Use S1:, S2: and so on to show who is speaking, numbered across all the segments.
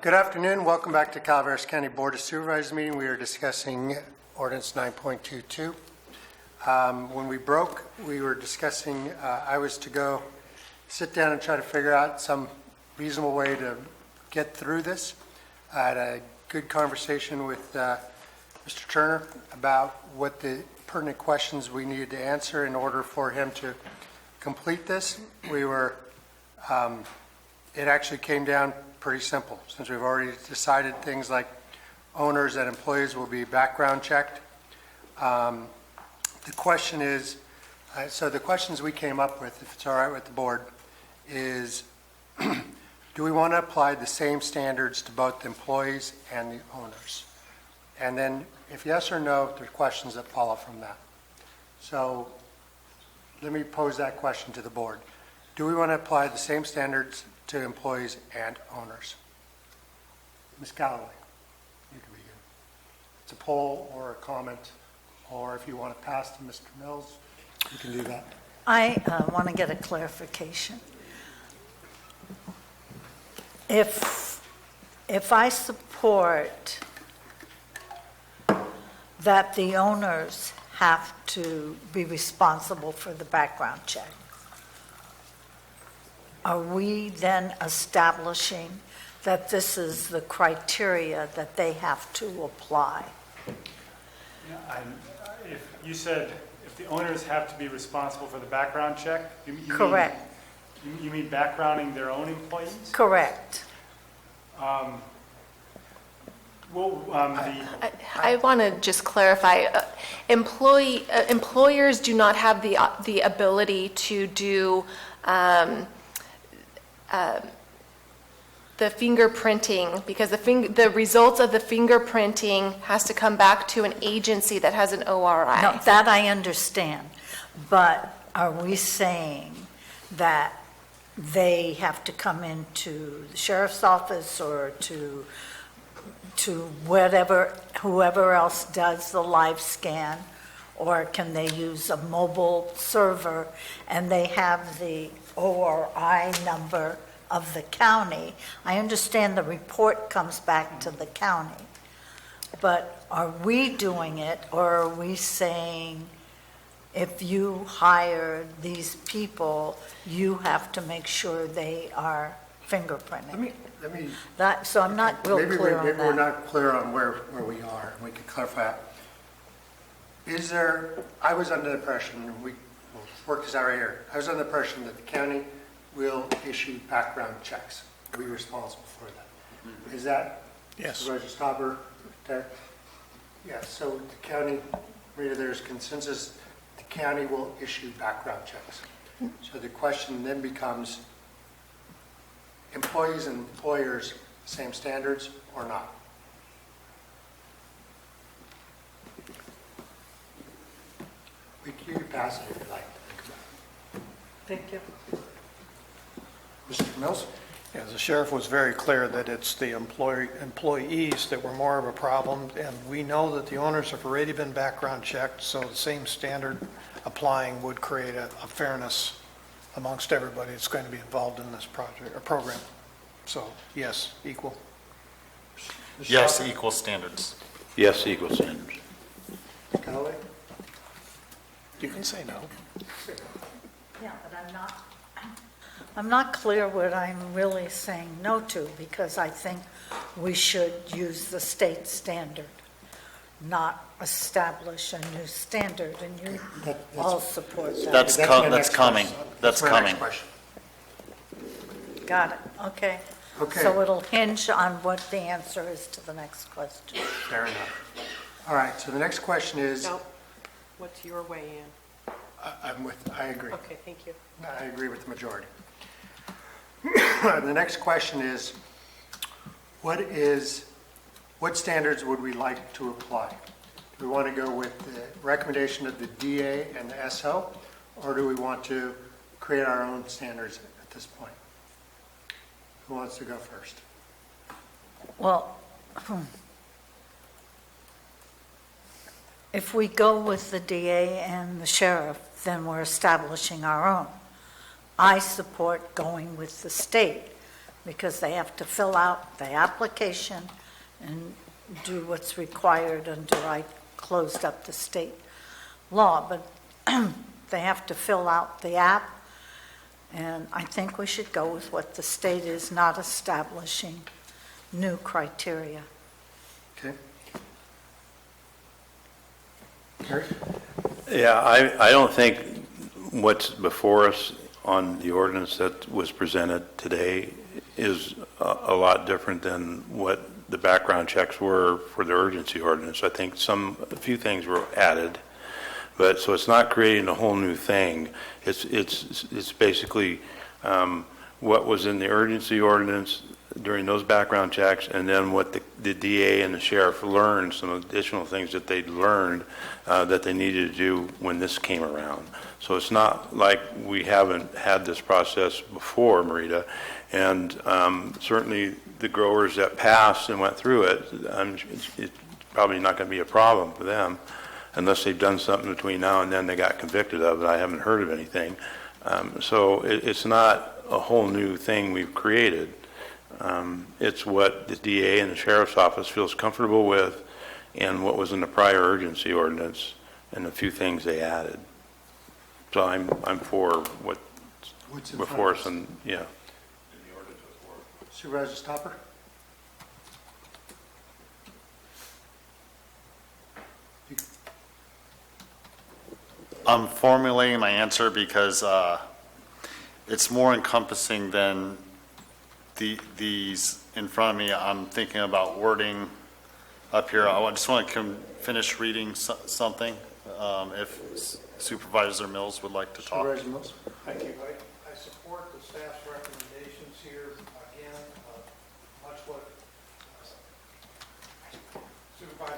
S1: Good afternoon. Welcome back to Calaveras County Board of Supervisors meeting. We are discussing ordinance 9.22. When we broke, we were discussing, I was to go sit down and try to figure out some reasonable way to get through this. I had a good conversation with Mr. Turner about what the pertinent questions we needed to answer in order for him to complete this. It actually came down pretty simple, since we've already decided things like owners and employees will be background checked. The question is, so the questions we came up with, if it's all right with the board, is do we want to apply the same standards to both the employees and the owners? And then if yes or no, there are questions that follow from that. So let me pose that question to the board. Do we want to apply the same standards to employees and owners? Ms. Galloway, you can begin. It's a poll or a comment, or if you want to pass to Mr. Mills, you can do that.
S2: I want to get a clarification. If I support that the owners have to be responsible for the background check, are we then establishing that this is the criteria that they have to apply?
S3: Yeah, if you said if the owners have to be responsible for the background check, you
S2: Correct.
S3: You mean backgrounding their own employees?
S2: Correct.
S4: I want to just clarify. Employers do not have the ability to do the fingerprinting, because the results of the fingerprinting has to come back to an agency that has an ORI.
S2: No, that I understand, but are we saying that they have to come into the sheriff's office or to whoever else does the live scan, or can they use a mobile server and they have the ORI number of the county? I understand the report comes back to the county, but are we doing it, or are we saying if you hire these people, you have to make sure they are fingerprinted?
S1: Let me
S2: So I'm not real clear on that.
S1: Maybe we're not clear on where we are, and we can clarify that. I was under the impression, and we'll work this out right here, I was under the impression that the county will issue background checks, be responsible for that. Mm-hmm. Is that?
S5: Yes.
S1: Supervisor Stauber there? Yeah, so the county, maybe there's consensus, the county will issue background checks. So the question then becomes, employees and employers, same standards or not? You can pass it if you like.
S2: Thank you.
S1: Mr. Mills?
S5: Yeah, the sheriff was very clear that it's the employees that were more of a problem, and we know that the owners have already been background checked, so the same standard applying would create a fairness amongst everybody that's going to be involved in this project or program. So, yes, equal.
S6: Yes, equal standards.
S7: Yes, equal standards.
S1: Galloway?
S5: You can say no.
S2: Yeah, but I'm not clear what I'm really saying no to, because I think we should use the state standard, not establish a new standard, and you all support that.
S6: That's coming. That's
S1: my
S6: coming.
S1: next question.
S2: Got it, okay.
S1: Okay.
S2: So it'll hinge on what the answer is to the next question.
S1: Fair enough. All right, so the next question is,
S8: No. What's your way in?
S1: I agree.
S8: Okay, thank you.
S1: I agree with the majority. The next question is, what standards would we like to apply? Do we want to go with the recommendation of the DA and the SO, or do we want to create our own standards at this point? Who wants to go first?
S2: Well, if we go with the DA and the sheriff, then we're establishing our own. I support going with the state, because they have to fill out the application and do what's required under, I closed up the state law, but they have to fill out the app, and I think we should go with what the state is, not establishing new criteria.
S1: Okay. Gary?
S7: Yeah, I don't think what's before us on the ordinance that was presented today is a lot different than what the background checks were for the urgency ordinance. I think a few things were added, but so it's not creating a whole new thing. It's basically what was in the urgency ordinance during those background checks, and then what the DA and the sheriff learned, some additional things that they'd learned that they needed to do when this came around. So it's not like we haven't had this process before, Marita, and certainly the growers that passed and went through it, it's probably not going to be a problem for them unless they've done something between now and then they got convicted of it. I haven't heard of anything. So it's not a whole new thing we've created. It's what the DA and the sheriff's office feels comfortable with and what was in the prior urgency ordinance and a few things they added. So I'm for
S1: What's in
S7: before
S1: front
S7: us
S1: of us?
S7: and, yeah.
S1: Supervisor Stopper?
S6: I'm formulating my answer because it's more encompassing than these in front of me. I'm thinking about wording up here. I just want to finish reading something, if Supervisor Mills would like to talk.
S1: Supervisor Mills?
S5: Thank you. I support the staff's recommendations here. Again, much what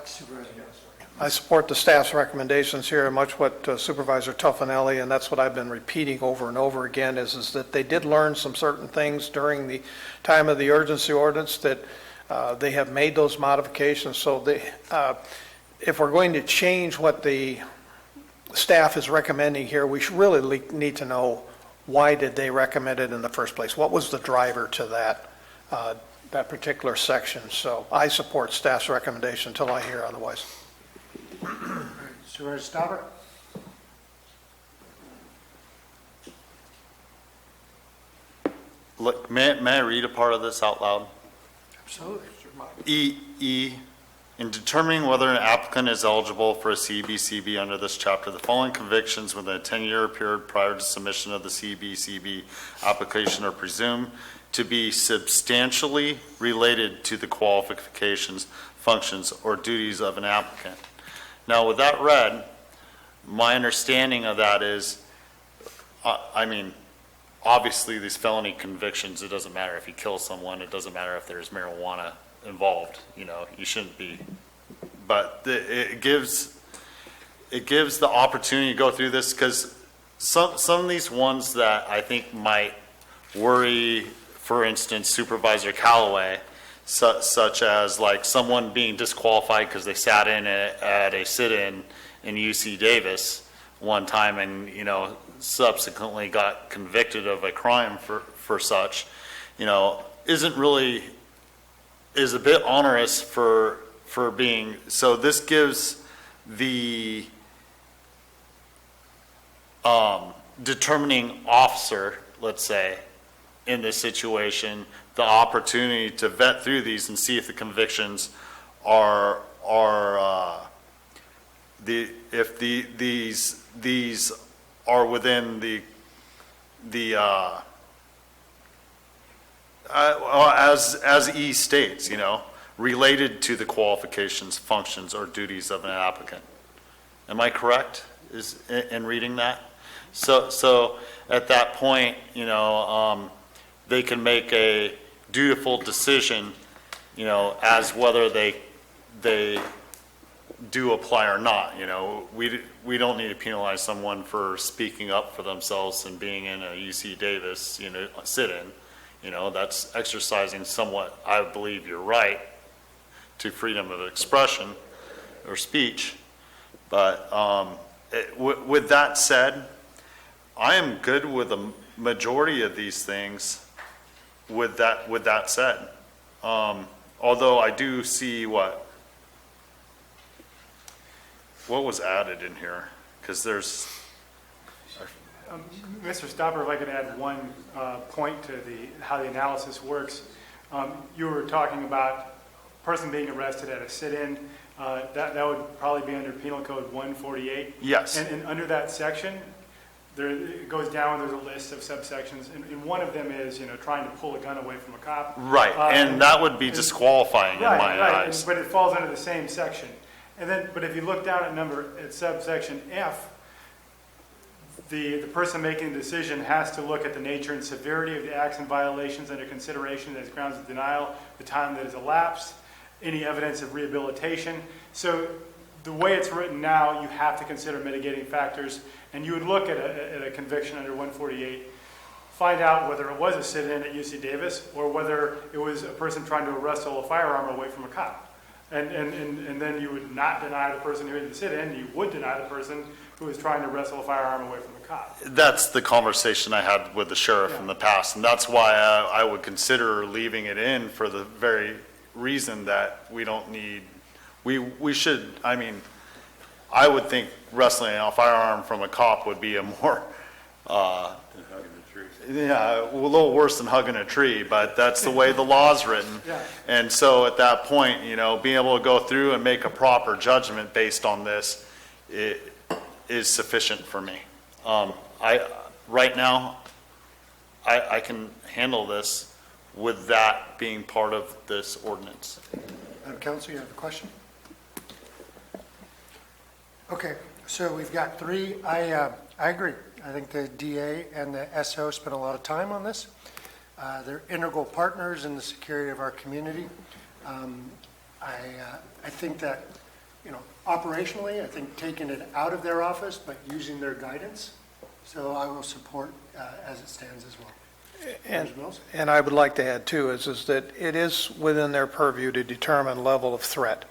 S1: Supervisor Mills.
S5: I support the staff's recommendations here, and much what Supervisor Tuffanelli, and that's what I've been repeating over and over again, is that they did learn some certain things during the time of the urgency ordinance that they have made those modifications. So if we're going to change what the staff is recommending here, we should really need to know why did they recommend it in the first place? What was the driver to that particular section? So I support staff's recommendation until I hear otherwise.
S1: Supervisor Stopper?
S6: Look, may I read a part of this out loud?
S1: Absolutely.
S6: E, in determining whether an applicant is eligible for a CBCB under this chapter, the following convictions within a 10-year period prior to submission of the CBCB application are presumed to be substantially related to the qualifications, functions, or duties of an applicant. Now, with that read, my understanding of that is, obviously these felony convictions, it doesn't matter if you kill someone, it doesn't matter if there's marijuana involved, you shouldn't be. But it gives the opportunity to go through this, because some of these ones that I think might worry, for instance, Supervisor Callaway, such as like someone being disqualified because they sat in at a sit-in in UC Davis one time and, subsequently got convicted of a crime for such, is a bit onerous for being, so this gives the determining officer, let's say, in this situation, the opportunity to vet through these and see if the convictions these are within as E states, related to the qualifications, functions, or duties of an applicant. Am I correct in reading that? So at that point, they can make a dutiful decision, as whether they do apply or not. We don't need to penalize someone for speaking up for themselves and being in a UC Davis, sit-in. That's exercising somewhat, I believe you're right, to freedom of expression or speech. But with that said, I am good with a majority of these things with that said, although I do see what was added in here, because there's,
S3: Mr. Stopper, if I could add one point to how the analysis works. You were talking about person being arrested at a sit-in. That would probably be under Penal Code 148.
S6: yes.
S3: And under that section, it goes down, there's a list of subsections, and one of them is, trying to pull a gun away from a cop.
S6: Right, and that would be disqualifying in my
S3: Right,
S6: eyes.
S3: but it falls under the same section. And then, but if you look down at subsection F, the person making the decision has to look at the nature and severity of the acts and violations under consideration as grounds of denial, the time that has elapsed, any evidence of rehabilitation. So the way it's written now, you have to consider mitigating factors, and you would look at a conviction under 148, find out whether it was a sit-in at UC Davis or whether it was a person trying to wrestle a firearm away from a cop. And then you would not deny the person who had the sit-in, you would deny the person who was trying to wrestle a firearm away from a cop.
S6: That's the conversation I had with the sheriff in the past, and that's why I would consider leaving it in, for the very reason that we don't need, we should, I mean, I would think wrestling a firearm from a cop would be a more, yeah, a little worse than hugging a tree, but that's the way the law's written.
S3: Yeah.
S6: And so at that point, being able to go through and make a proper judgment based on this, it is sufficient for me. Right now, I can handle this with that being part of this ordinance.
S1: Counsel, you have a question? Okay, so we've got three. I agree. I think the DA and the SO spent a lot of time on this. They're integral partners in the security of our community. I think that, operationally, I think taking it out of their office, but using their guidance. So I will support as it stands as well.
S5: And I would like to add too, is that it is within their purview to determine level of threat.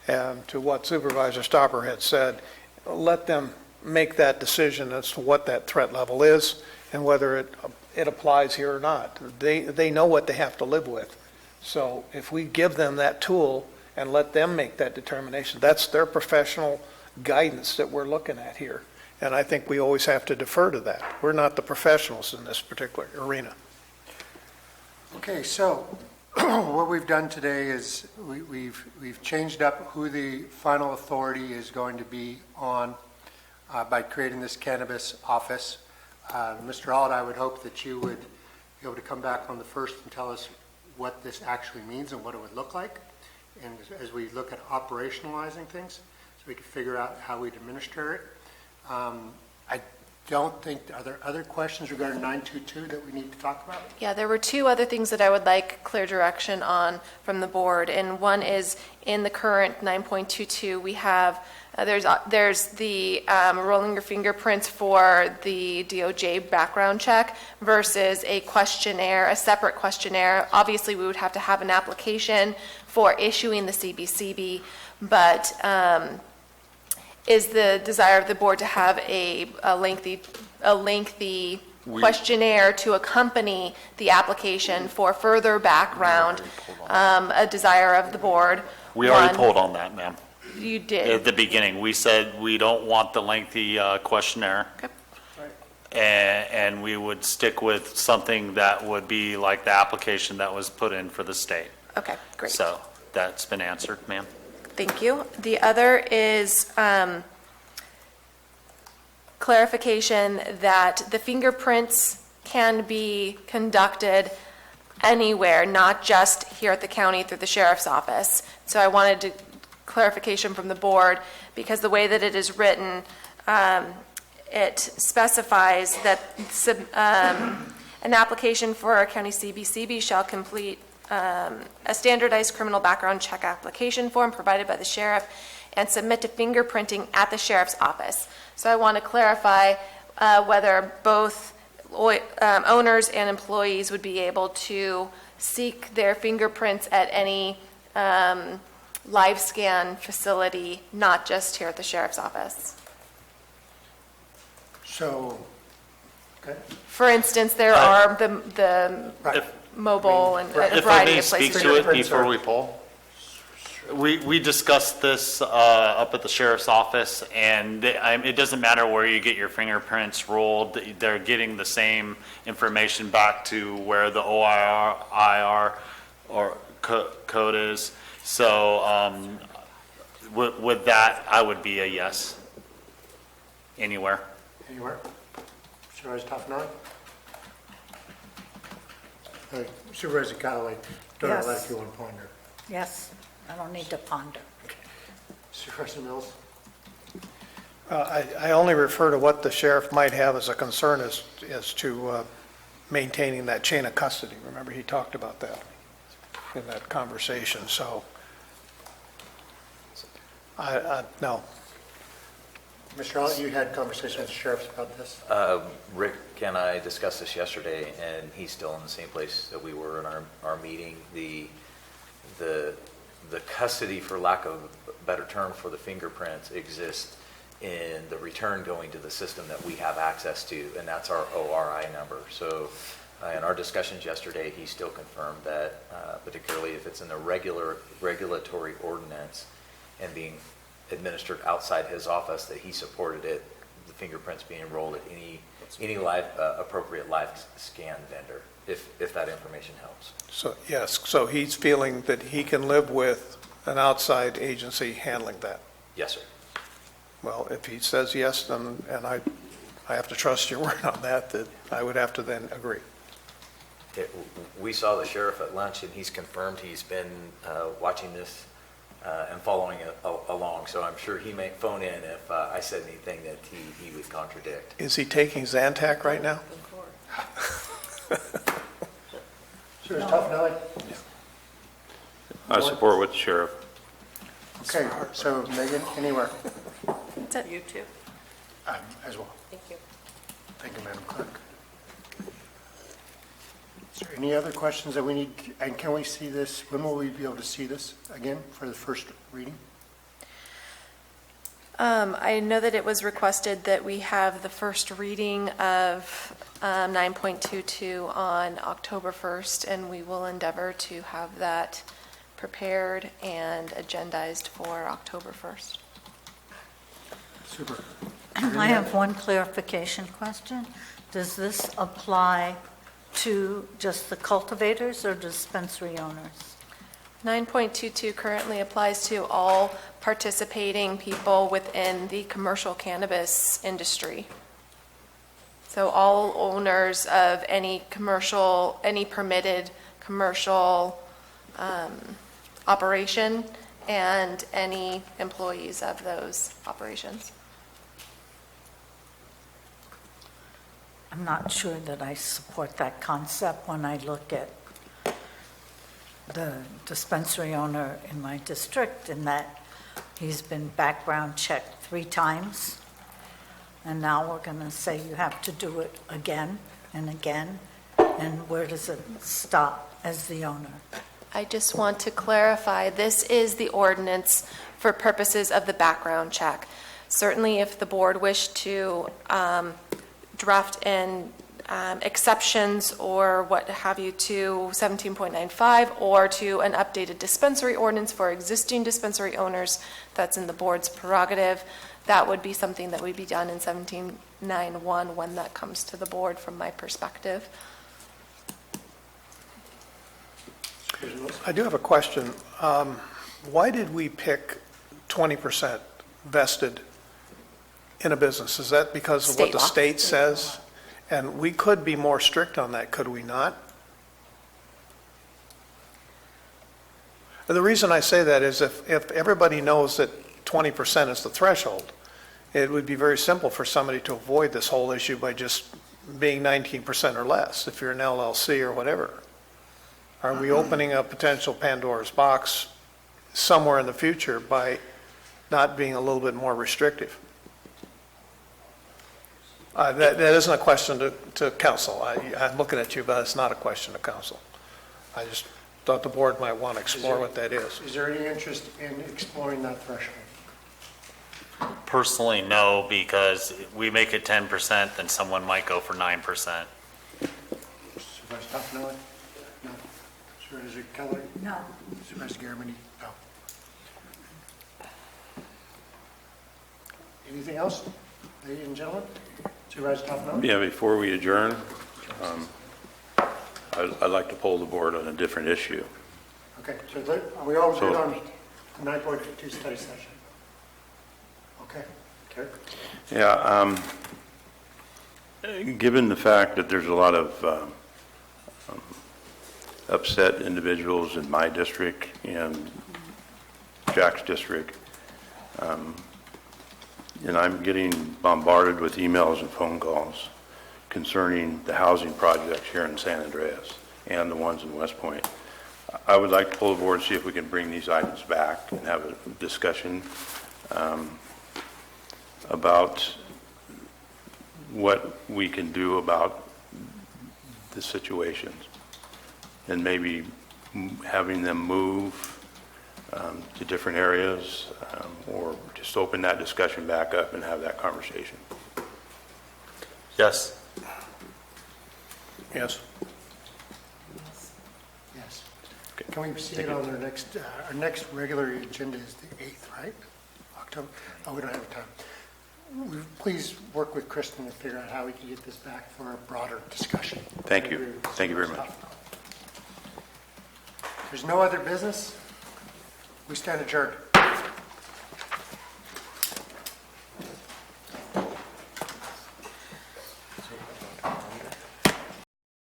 S5: And to what Supervisor Stopper had said, let them make that decision as to what that threat level is and whether it applies here or not. They know what they have to live with. So if we give them that tool and let them make that determination, that's their professional guidance that we're looking at here. And I think we always have to defer to that. We're not the professionals in this particular arena.
S1: Okay, so what we've done today is we've changed up who the final authority is going to be on by creating this cannabis office. Mr. Auld, I would hope that you would be able to come back on the first and tell us what this actually means and what it would look like. And as we look at operationalizing things, so we can figure out how we'd administer it. I don't think, are there other questions regarding 922 that we need to talk about?
S4: Yeah, there were two other things that I would like clear direction on from the board, and one is in the current 9.22, we have, there's the rolling your fingerprints for the DOJ background check versus a questionnaire, a separate questionnaire. Obviously, we would have to have an application for issuing the CBCB, but is the desire of the board to have a lengthy questionnaire to accompany the application for further background, a desire of the board.
S6: We already
S4: One,
S6: pulled on that, ma'am.
S4: You did.
S6: At the beginning, we said we don't want the lengthy questionnaire.
S4: Okay.
S6: And we would stick with something that would be like the application that was put in for the state.
S4: Okay, great.
S6: So that's been answered, ma'am.
S4: Thank you. The other is clarification that the fingerprints can be conducted anywhere, not just here at the county through the sheriff's office. So I wanted clarification from the board, because the way that it is written, it specifies that an application for a county CBCB shall complete a standardized criminal background check application form provided by the sheriff and submit to fingerprinting at the sheriff's office. So I want to clarify whether both owners and employees would be able to seek their fingerprints at any live scan facility, not just here at the sheriff's office.
S1: So, okay.
S4: For instance, there are the
S1: Right.
S4: mobile and a
S6: If I
S4: variety
S6: may
S4: of
S6: speak
S4: places.
S6: to it
S1: Fingerprints
S6: before
S1: are-
S6: we poll. We discussed this up at the sheriff's office, and it doesn't matter where you get your fingerprints rolled, they're getting the same information back to where the OIR or code is. So with that, I would be a yes. Anywhere.
S1: Anywhere? Supervisor Toffenali? Supervisor Callaway, don't
S2: Yes.
S1: let if you want to ponder.
S2: Yes, I don't need to ponder.
S1: Supervisor Mills?
S5: I only refer to what the sheriff might have as a concern as to maintaining that chain of custody. Remember, he talked about that in that conversation, so no.
S1: Mr. Allen, you had conversations with the sheriffs about this?
S9: Rick and I discussed this yesterday, and he's still in the same place that we were in our meeting. The custody, for lack of a better term, for the fingerprints exists in the return going to the system that we have access to, and that's our ORI number. So in our discussions yesterday, he still confirmed that, particularly if it's in the regulatory ordinance and being administered outside his office, that he supported it, the fingerprints being rolled at any live, appropriate live scan vendor, if that information helps.
S5: So, yes, so he's feeling that he can live with an outside agency handling that.
S9: Yes, sir.
S5: Well, if he says yes, then, and I have to trust your word on that, that I would have to then agree.
S9: We saw the sheriff at lunch, and he's confirmed he's been watching this and following it along, so I'm sure he may phone in if I said anything that he would contradict.
S5: Is he taking Zantac right now?
S1: Supervisor Toffenali?
S7: I support with the sheriff.
S1: Okay, so Megan, anywhere?
S8: You too.
S1: As well.
S8: Thank you.
S1: Thank you, Madam Clerk. Is there any other questions that we need, and can we see this, when will we be able to see this again for the first reading?
S4: I know that it was requested that we have the first reading of 9.22 on October 1st, and we will endeavor to have that prepared and agendized for October 1st.
S1: Super.
S2: I have one clarification question. Does this apply to just the cultivators or dispensary owners?
S4: 9.22 currently applies to all participating people within the commercial cannabis industry. So all owners of any permitted commercial operation and any employees of those operations.
S2: I'm not sure that I support that concept when I look at the dispensary owner in my district, in that he's been background checked 3 times, and now we're going to say you have to do it again and again, and where does it stop as the owner?
S4: I just want to clarify, this is the ordinance for purposes of the background check. Certainly, if the board wished to draft in exceptions or what have you to 17.95 or to an updated dispensary ordinance for existing dispensary owners, that's in the board's prerogative. That would be something that would be done in 17.91 when that comes to the board from my perspective.
S5: I do have a question. Why did we pick 20% vested in a business? Is that because of what the state says? And we could be more strict on that, could we not? The reason I say that is if everybody knows that 20% is the threshold, it would be very simple for somebody to avoid this whole issue by just being 19% or less, if you're an LLC or whatever. Are we opening a potential Pandora's box somewhere in the future by not being a little bit more restrictive? That isn't a question to council. I'm looking at you, but it's not a question to council. I just thought the board might want to explore what that is.
S1: Is there any interest in exploring that threshold?
S6: Personally, no, because we make it 10%, then someone might go for 9%.
S1: Supervisor Toffenali? No. Supervisor Keller?
S2: No.
S1: Supervisor Garamendi? No. Anything else, ladies and gentlemen? Supervisor Toffenali?
S7: Yeah, before we adjourn, I'd like to poll the board on a different issue.
S1: Okay, so are we all good
S7: So-
S1: on the 9.2 study session? Okay, Terry?
S7: Yeah, given the fact that there's a lot of upset individuals in my district and Jack's district, and I'm getting bombarded with emails and phone calls concerning the housing projects here in San Andreas and the ones in West Point. I would like to pull the board, see if we can bring these items back and have a discussion about what we can do about the situations, and maybe having them move to different areas, or just open that discussion back up and have that conversation.
S6: Yes.
S5: Yes.
S1: Yes.
S7: Okay.
S1: Can we see it on our next regular agenda is the 8th, right? October? Oh, we don't have time. Please work with Kristen to figure out how we can get this back for a broader discussion.
S7: Thank you. Thank you very much.
S1: There's no other business? We stand adjourned.